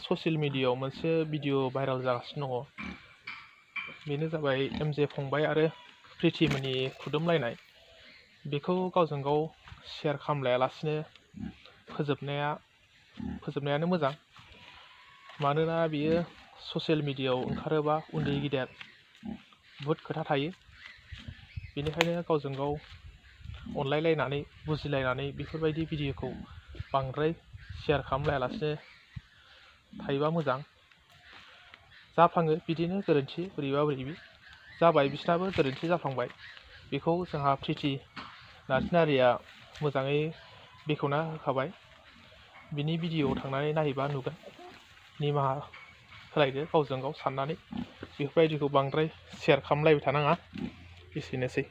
Social मिडियायाव मोनसे video viral जागासिनो दङ। बेनो जाबाय एमजे फंबाय आरो प्रिथिमोननि खुदुमलायनाय। बेखौ गावजों गाव शेयार खालामलायालासिनो फोजोबनायानो मोजां। मानोना बियो ससियेल मिडियायाव ओंखारोबा उन्दै गिदिर बहुद खोथा थायो। बेनिखायनो गावजों गाव अनलायलायनानै बुजिलायनानै बेफोरबायदि भिडिअखौ बांद्राय शेयार खालामलायालासिनो थायोबा मोजां। जाफ्लाङो बिदिनो गोरोन्थि बोरैबा बोरैबि जाबाय, बिसोरनाबो गोरोन्थि जाफ्लांबाय। बेखौ जोंहा प्रिथि नार्जिनारिया मोजाङै बेखेवना होखाबाय। बिनि भिडिअआव थांनानै नायहैबा नुगोन। निमाहा होलायदो गावजों गाव साननानै। बेफोरबायदिखौ बांद्राय शेयार खालामलायबाय थानाङा। एसेनोसै।